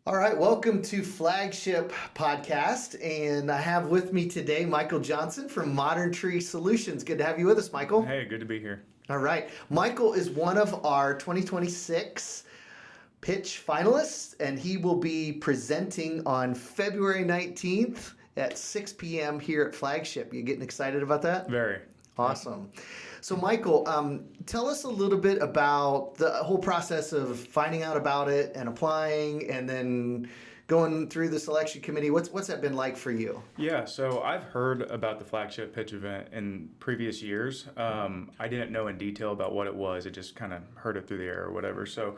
All right, welcome to Flagship Podcast, and I have with me today Michael Johnson from Modern Tree Solutions. Good to have you with us, Michael. Hey, good to be here. All right, Michael is one of our 2026 Pitch finalists, and he will be presenting on February 19th at 6 p.m. here at Flagship. You getting excited about that? Very. Awesome. So, Michael, tell us a little bit about the whole process of finding out about it and applying and then going through the selection committee. What's that been like for you? Yeah, so I've heard about the Flagship Pitch event in previous years. I didn't know in detail about what it was. I just kind of heard it through the air or whatever. So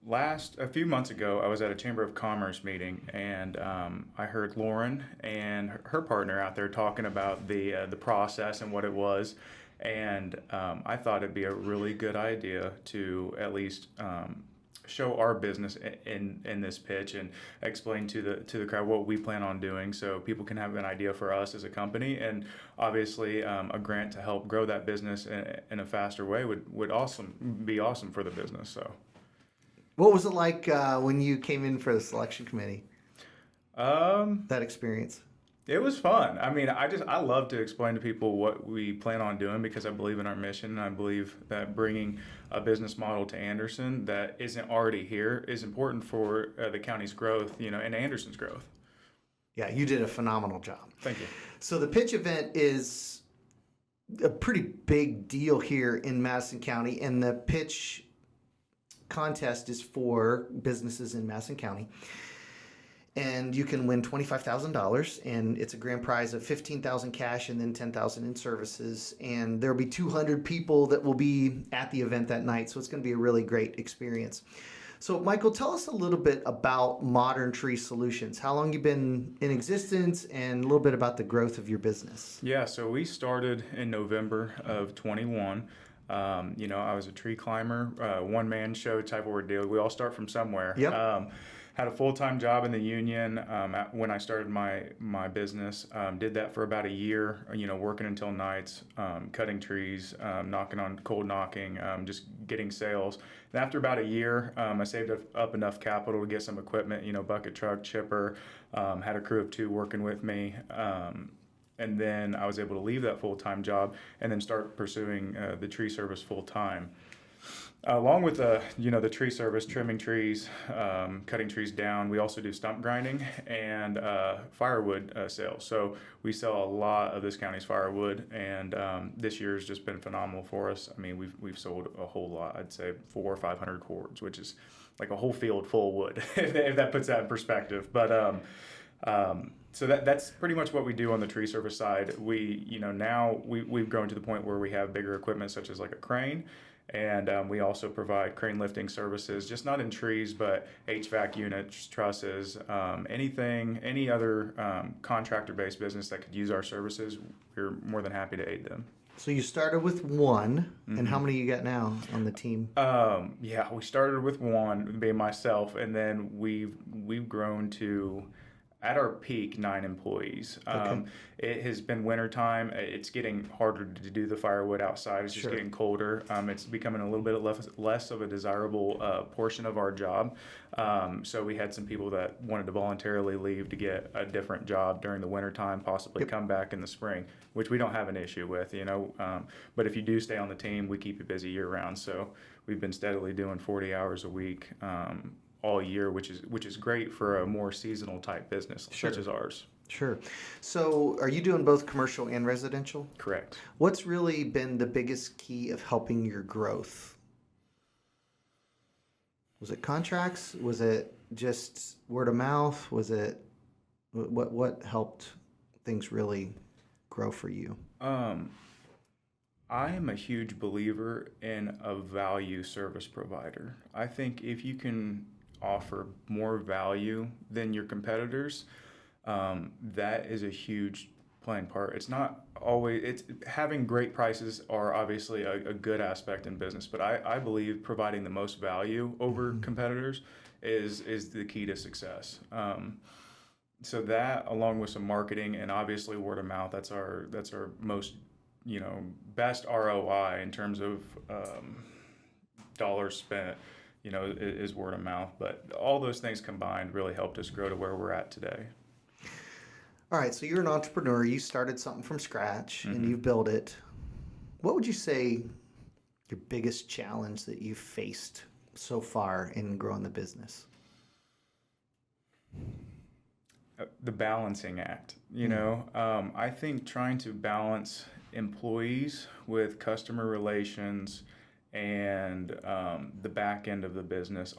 a few months ago, I was at a Chamber of Commerce meeting, and I heard Lauren and her partner out there talking about the process and what it was, and I thought it'd be a really good idea to at least show our business in this pitch and explain to the crowd what we plan on doing, so people can have an idea for us as a company, and obviously a grant to help grow that business in a faster way would be awesome for the business. So. What was it like when you came in for the selection committee? That experience. It was fun. I mean, I love to explain to people what we plan on doing because I believe in our mission, and I believe that bringing a business model to Anderson that isn't already here is important for the county's growth, and Anderson's growth. Yeah, you did a phenomenal job. Thank you. So the pitch event is a pretty big deal here in Madison County, and the pitch contest is for businesses in Madison County, and you can win $25,000, and it's a grand prize of $15,000 cash and then $10,000 in services, and there'll be 200 people that will be at the event that night, so it's going to be a really great experience. So Michael, tell us a little bit about Modern Tree Solutions, how long you've been in existence, and a little bit about the growth of your business. Yeah, so we started in November of 21. I was a tree climber, one-man show type of ordeal. We all start from somewhere. Yep. Had a full-time job in the union when I started my business. Did that for about a year, working until nights, cutting trees, cold knocking, just getting sales. And after about a year, I saved up enough capital to get some equipment, bucket truck, chipper, had a crew of 2 working with me. And then I was able to leave that full-time job and then start pursuing the tree service full-time. Along with the tree service, trimming trees, cutting trees down, we also do stump grinding and firewood sales. So we sell a lot of this county's firewood, and this year has just been phenomenal for us. I mean, we've sold a whole lot. I'd say 400 or 500 cords, which is like a whole field full of wood, if that puts that in perspective. But so that's pretty much what we do on the tree service side. Now we've grown to the point where we have bigger equipment such as like a crane, and we also provide crane lifting services, just not in trees, but HVAC units, trusses, any other contractor-based business that could use our services. We're more than happy to aid them. So you started with one, and how many you got now on the team? We started with one, being myself, and then we've grown to, at our peak, 9 employees. Okay. It has been wintertime. It's getting harder to do the firewood outside. It's just getting colder. It's becoming a little bit less of a desirable portion of our job. So we had some people that wanted to voluntarily leave to get a different job during the wintertime, possibly come back in the spring, which we don't have an issue with, But if you do stay on the team, we keep you busy year-round. So we've been steadily doing 40 hours a week all year, which is great for a more seasonal type business such as ours. Sure. So are you doing both commercial and residential? Correct. What's really been the biggest key of helping your growth? Was it contracts? Was it just word of mouth? Was it what helped things really grow for you? I am a huge believer in a value service provider. I think if you can offer more value than your competitors, that is a huge playing part. It's not always, it's having great prices are obviously a good aspect in business, but I believe providing the most value over competitors is the key to success. So that, along with some marketing and obviously word of mouth, that's our most best ROI in terms of dollars spent. is word of mouth. But all those things combined really helped us grow to where we're at today. All right, so you're an entrepreneur. You started something from scratch and you've built it. What would you say your biggest challenge that you've faced so far in growing the business? The balancing act, I think trying to balance employees with customer relations and the back end of the business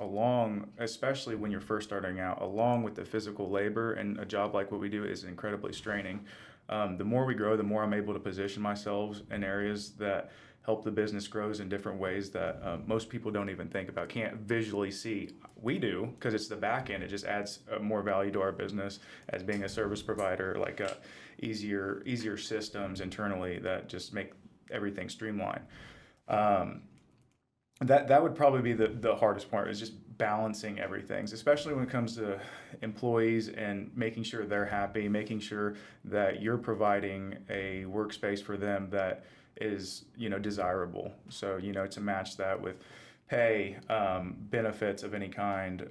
especially when you're first starting out, along with the physical labor, and a job like what we do is incredibly straining. The more we grow, the more I'm able to position myself in areas that help the business grows in different ways that most people don't even think about, can't visually see. We do, because it's the back end. It just adds more value to our business as being a service provider, like easier systems internally that just make everything streamlined. That would probably be the hardest part, is just balancing everything, especially when it comes to employees and making sure they're happy, making sure that you're providing a workspace for them that is, desirable. So, to match that with pay, benefits of any kind,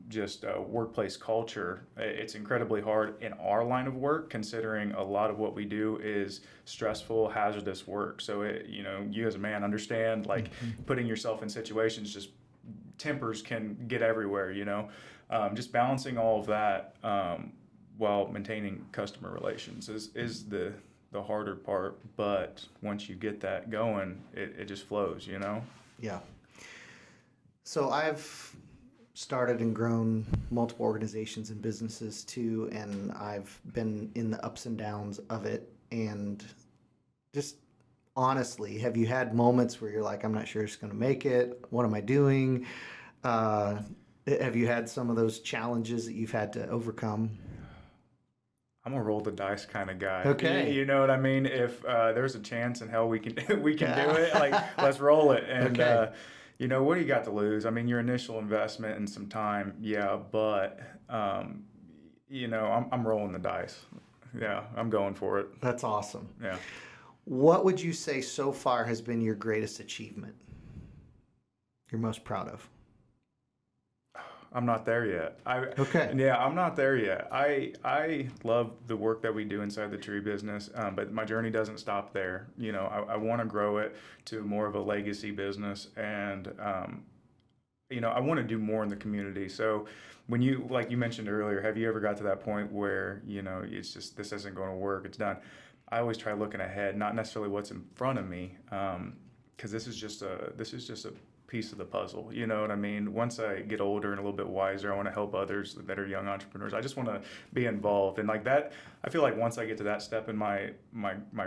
just workplace culture. It's incredibly hard in our line of work, considering a lot of what we do is stressful, hazardous work. So, you as a man understand, like, putting yourself in situations, just tempers can get everywhere, just balancing all of that while maintaining customer relations is the harder part. But once you get that going, it just flows, Yeah. So I've started and grown multiple organizations and businesses too, and I've been in the ups and downs of it. And just honestly, have you had moments where you're like, I'm not sure it's going to make it? What am I doing? Have you had some of those challenges that you've had to overcome? I'm a roll the dice kind of guy. Okay. You know what I mean? If there's a chance in hell we can do it, like, let's roll it. And Okay. what do you got to lose? I mean, your initial investment and some time, yeah, but I'm rolling the dice. Yeah, I'm going for it. That's awesome. Yeah. What would you say so far has been your greatest achievement? You're most proud of? I'm not there yet. Okay. Yeah, I'm not there yet. I love the work that we do inside the tree business, but my journey doesn't stop there. I want to grow it to more of a legacy business, and I want to do more in the community. So when like you mentioned earlier, have you ever got to that point where it's just, this isn't going to work, it's done? I always try looking ahead, not necessarily what's in front of me, because this is just a piece of the puzzle. You know what I mean? Once I get older and a little bit wiser, I want to help others that are young entrepreneurs. I just want to be involved, and like that, I feel like once I get to that step in my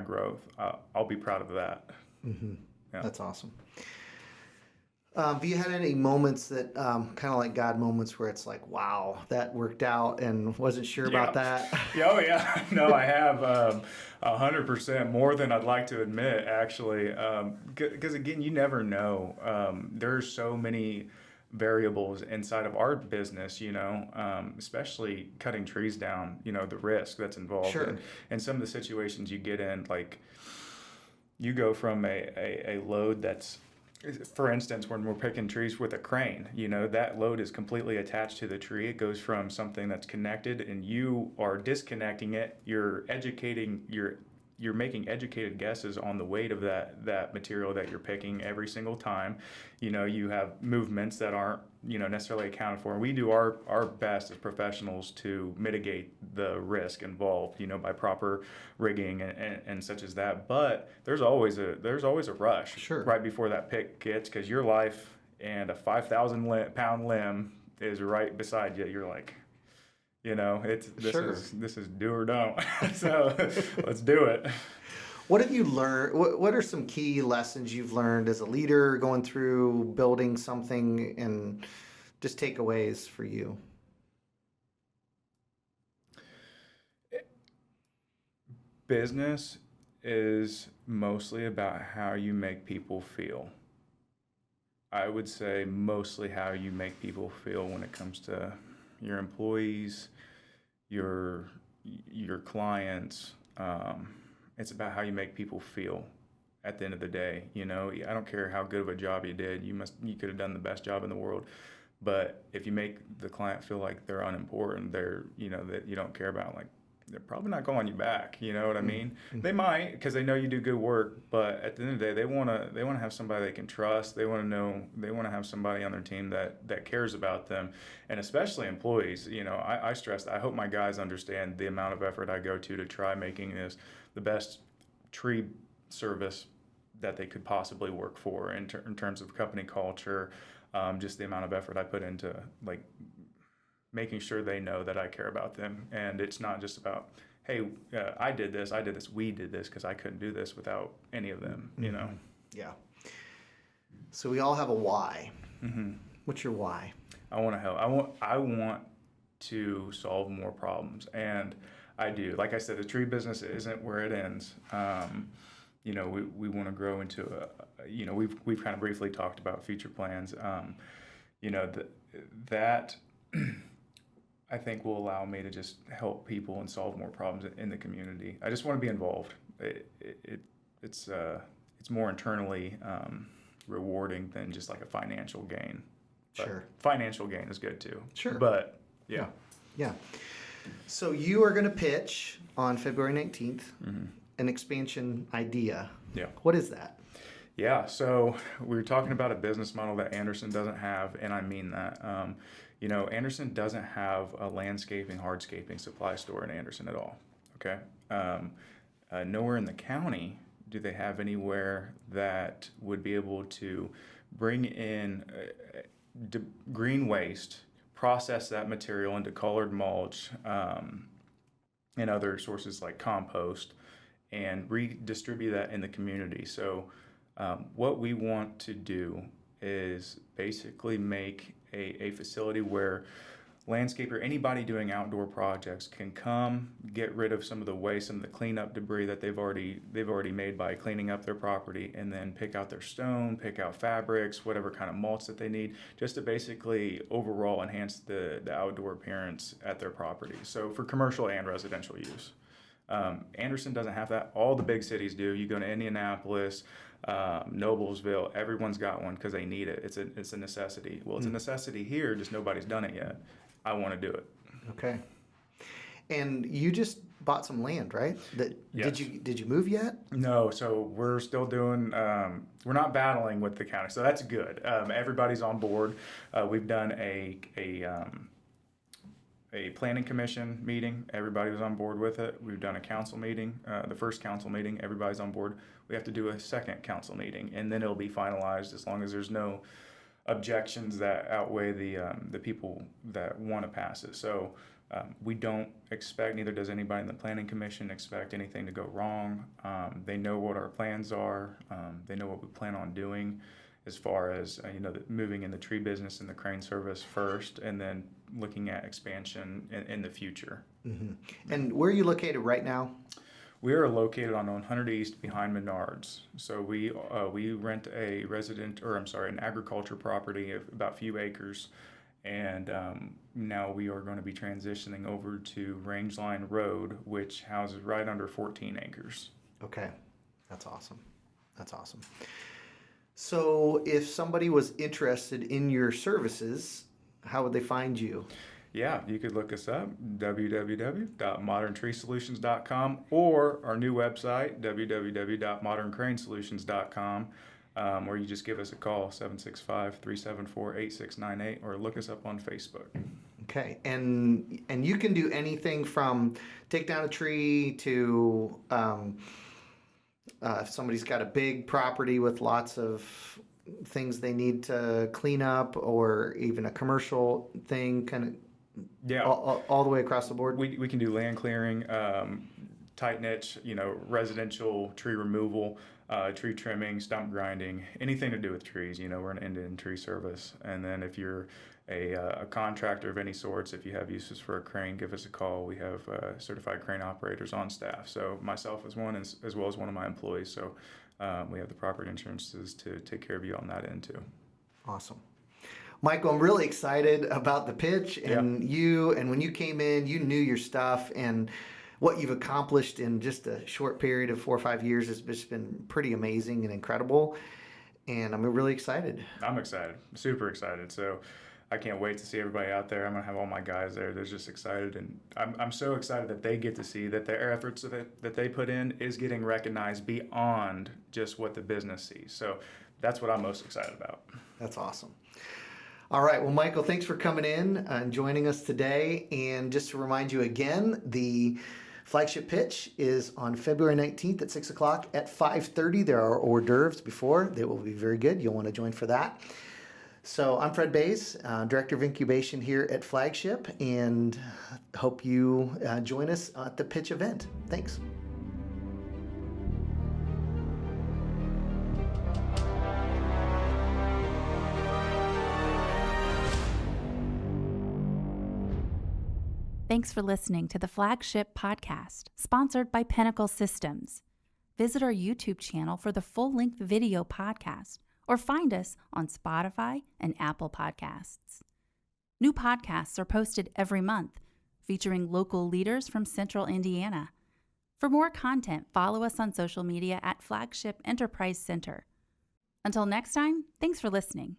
growth, I'll be proud of that. Mm-hmm. Yeah. That's awesome. Have you had any moments that kind of like God moments where it's like, wow, that worked out, and wasn't sure about that? Yeah, oh yeah. No, I have 100% more than I'd like to admit, actually. Because again, you never know. There's so many variables inside of our business, especially cutting trees down, the risk that's involved. Sure. And some of the situations you get in, like, you go from a load that's, for instance, when we're picking trees with a crane, that load is completely attached to the tree. It goes from something that's connected, and you are disconnecting it. You're making educated guesses on the weight of that material that you're picking every single time. You have movements that aren't, necessarily accounted for. And we do our best as professionals to mitigate the risk involved, by proper rigging and such as that. But there's always a rush. Sure. Right before that pick gets, because your life and a 5,000-pound limb is right beside you. You're like, this is do or don't. So let's do it. What have you learned? What are some key lessons you've learned as a leader going through building something, and just takeaways for you? Business is mostly about how you make people feel. I would say mostly how you make people feel when it comes to your employees, your clients. It's about how you make people feel. at the end of the day. You know, I don't care how good of a job you did. You could have done the best job in the world. But if you make the client feel like they're unimportant, that you don't care about, like, they're probably not calling you back. You know what I mean? They might, because they know you do good work, but at the end of the day, they want to have somebody they can trust. They want to have somebody on their team that cares about them, and especially employees. You know, I stress, I hope my guys understand the amount of effort I go to try making this the best tree service that they could possibly work for in terms of company culture, just the amount of effort I put into, like, making sure they know that I care about them. And it's not just about, hey, I did this, we did this, because I couldn't do this without any of them, you know? Yeah. So we all have a why. Mm-hmm. What's your why? I want to help. I want to solve more problems. And I do. Like I said, the tree business isn't where it ends. You know, we want to grow into we've kind of briefly talked about future plans. You know, that I think will allow me to just help people and solve more problems in the community. I just want to be involved. It's more internally rewarding than just like a financial gain. But sure. Financial gain is good too. Sure. But yeah. Yeah. So you are going to pitch on February 19th an expansion idea. Yeah. What is that? Yeah, so we were talking about a business model that Anderson doesn't have, and I mean that. You know, Anderson doesn't have a landscaping, hardscaping supply store in Anderson at all, okay? Nowhere in the county do they have anywhere that would be able to bring in green waste, process that material into colored mulch, and other sources like compost, and redistribute that in the community. So what we want to do is basically make a facility where landscaper, anybody doing outdoor projects, can come get rid of some of the waste, some of the cleanup debris that they've already made by cleaning up their property, and then pick out their stone, pick out fabrics, whatever kind of mulch that they need, just to basically overall enhance the outdoor appearance at their property. So for commercial and residential use. Anderson doesn't have that. All the big cities do. You go to Indianapolis, Noblesville, everyone's got one because they need it. It's a necessity. Well, it's a necessity here, just nobody's done it yet. I want to do it. Okay. And you just bought some land, right? Yes. Did you move yet? No, so we're still doing. We're not battling with the county, so that's good. Everybody's on board. We've done a planning commission meeting. Everybody was on board with it. We've done a council meeting. The first council meeting, everybody's on board. We have to do a second council meeting, and then it'll be finalized as long as there's no objections that outweigh the people that want to pass it. So we don't expect, neither does anybody in the planning commission expect anything to go wrong. They know what our plans are. They know what we plan on doing as far as moving in the tree business and the crane service first, and then looking at expansion in the future. Mm-hmm. And where are you located right now? We are located on 100 East behind Menards. So we rent an agriculture property of about a few acres, and now we are going to be transitioning over to Rangeline Road, which houses right under 14 acres. Okay, that's awesome. That's awesome. So if somebody was interested in your services, how would they find you? Yeah, you could look us up, www.moderntreesolutions.com, or our new website, www.moderncranesolutions.com, or you just give us a call, 765-374-8698, or look us up on Facebook. Okay, and you can do anything from take down a tree to if somebody's got a big property with lots of things they need to clean up, or even a commercial thing, kind of. Yeah, all the way across the board. We can do land clearing, tight niche, residential tree removal, tree trimming, stump grinding, anything to do with trees. We're an end-to-end tree service. And then if you're a contractor of any sorts, if you have uses for a crane, give us a call. We have certified crane operators on staff. So myself as one, as well as one of my employees. So we have the proper insurances to take care of you on that end too. Awesome. Michael, I'm really excited about the pitch and you, and when you came in, you knew your stuff, and what you've accomplished in just a short period of 4 or 5 years has just been pretty amazing and incredible. And I'm really excited. I'm excited, super excited. So I can't wait to see everybody out there. I'm going to have all my guys there. They're just excited. And I'm so excited that they get to see that their efforts that they put in is getting recognized beyond just what the business sees. So that's what I'm most excited about. That's awesome. All right. Well, Michael, thanks for coming in and joining us today. And just to remind you again, the Flagship Pitch is on February 19th at 6 o'clock. At 5:30, there are hors d'oeuvres before. They will be very good. You'll want to join for that. So I'm Fred Bays, Director of Incubation here at Flagship, and hope you join us at the pitch event. Thanks. Thanks for listening to the Flagship Podcast, sponsored by Pinnacle Systems. Visit our YouTube channel for the full-length video podcast, or find us on Spotify and Apple Podcasts. New podcasts are posted every month, featuring local leaders from Central Indiana. For more content, follow us on social media at Flagship Enterprise Center. Until next time, thanks for listening.